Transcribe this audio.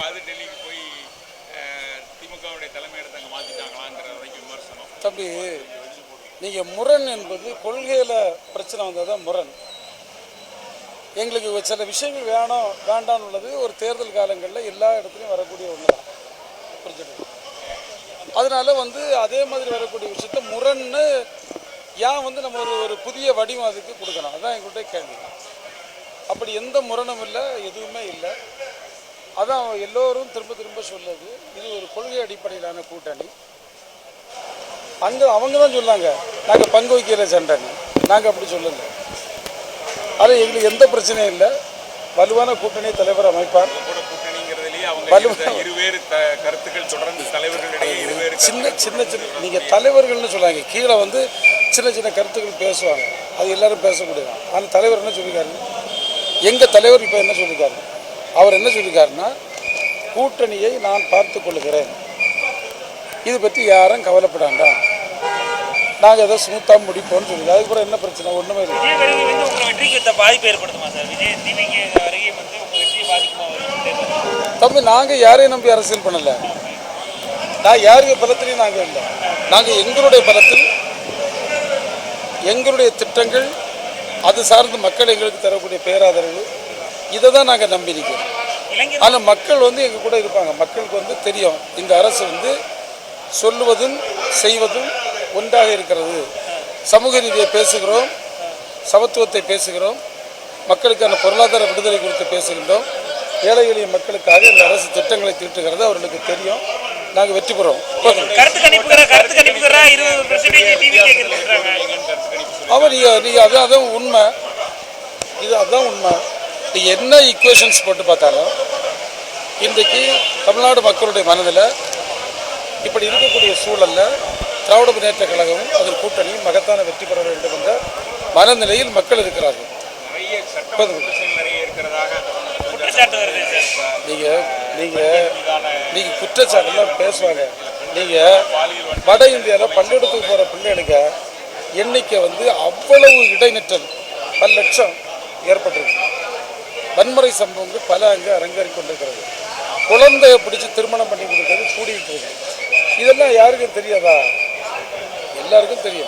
அது டெல்லிக்கு போய் திமுகவுடைய தலைமையிடத்தை அங்கே மாற்றிட்டாங்களாங்கிற வரைக்கும் விமர்சனம். தம்பி, நீங்கள் முரண் என்பது கொள்கையில் பிரச்சனை வந்தால் தான் முரண். எங்களுக்கு சில விஷயங்கள் வேண்டான்னு உள்ளது ஒரு தேர்தல் காலங்களில் எல்லா இடத்துலையும் வரக்கூடிய ஒன்று தான் புரிஞ்சுட்டு. அதனால அதே மாதிரி வரக்கூடிய விஷயத்த முரண்னு ஏன் நம்ம ஒரு புதிய வடிவம் அதுக்கு கொடுக்கணும், அதுதான் எங்கள்கிட்ட கேள்வி. அப்படி எந்த முரணும் இல்லை, எதுவுமே இல்லை. அதான் எல்லோரும் திரும்ப திரும்ப சொல்லுது, இது ஒரு கொள்கை அடிப்படையிலான கூட்டணி. அங்கே அவங்க தான் சொன்னாங்க நாங்கள் பங்கு வைக்கிற சண்டைன்னு. நாங்கள் அப்படி சொல்லலை. அது எங்களுக்கு எந்த பிரச்சனையும் இல்லை. வலுவான கூட்டணி தலைவர் அமைப்பார். கருத்துக்கள் தொடர்ந்து தலைவர்களிடையே சின்ன சின்ன நீங்கள் தலைவர்கள்னு சொல்லாங்க, கீழே சின்ன சின்ன கருத்துக்கள் பேசுவாங்க, அது எல்லாரும் பேசக்கூடியதான். ஆனால் தலைவர் என்ன சொல்லியிருக்காரு, எங்கள் தலைவர் இப்போ என்ன சொல்லியிருக்காரு, அவர் என்ன சொல்லியிருக்காருன்னா கூட்டணியை நான் பார்த்து கொள்ளுகிறேன், இது பற்றி யாரும் கவலைப்படாண்டா, நாங்கள் ஏதோ ஸ்மூத்தாக முடிப்போம்னு சொல்லியிருக்கோம். அதுக்கப்புறம் என்ன பிரச்சனை, ஒன்றுமே இல்லை. தம்பி, நாங்கள் யாரையும் நம்பி அரசியல் பண்ணலை. நான் யாருக்கு பலத்திலையும் நாங்கள் இல்லை. நாங்கள் எங்களுடைய பலத்தில் எங்களுடைய திட்டங்கள், அது சார்ந்து மக்கள் எங்களுக்கு தரக்கூடிய பேராதரவு, இதை தான் நாங்கள் நம்பி நிற்கிறோம். ஆனால் மக்கள் எங்கள் கூட இருப்பாங்க. மக்களுக்கு தெரியும் இந்த அரசு சொல்லுவதும் செய்வதும் ஒன்றாக இருக்கிறது. சமூக நீதியை பேசுகிறோம், சமத்துவத்தை பேசுகிறோம், மக்களுக்கான பொருளாதார விடுதலை குறித்து பேசுகின்றோம். ஏழை எளிய மக்களுக்காக இந்த அரசு திட்டங்களை தீட்டுகிறது, அவர்களுக்கு தெரியும். நாங்கள் வெற்றி பெறுவோம். அவர் நீங்கள் அதான் உண்மை, இது அதுதான் உண்மை. நீங்கள் என்ன ஈக்குவேஷன்ஸ் போட்டு பார்த்தாலும் இன்றைக்கு தமிழ்நாடு மக்களுடைய மனதில் இப்படி இருக்கக்கூடிய சூழலில் திராவிட முன்னேற்ற கழகமும் அதன் கூட்டணியும் மகத்தான வெற்றி பெற வேண்டும் என்ற மனநிலையில் மக்கள் இருக்கிறார்கள். நீங்கள் குற்றச்சாட்டுலாம் பேசுவாங்க. நீங்கள் வட இந்தியாவில் பள்ளிக்கூடத்துக்கு போகிற பிள்ளைகளுக்கு எண்ணிக்கை அவ்வளவு இடைநிற்றல் பல லட்சம் ஏற்பட்டிருக்கு. வன்முறை சம்பவங்கள் பல அங்கே அரங்கேறி கொண்டிருக்கிறது. குழந்தைய பிடிச்சி திருமணம் பண்ணி கொடுக்கிறது கூடிட்டு இருக்கு. இதெல்லாம் யாருக்கும் தெரியாதா? எல்லாருக்கும் தெரியும்.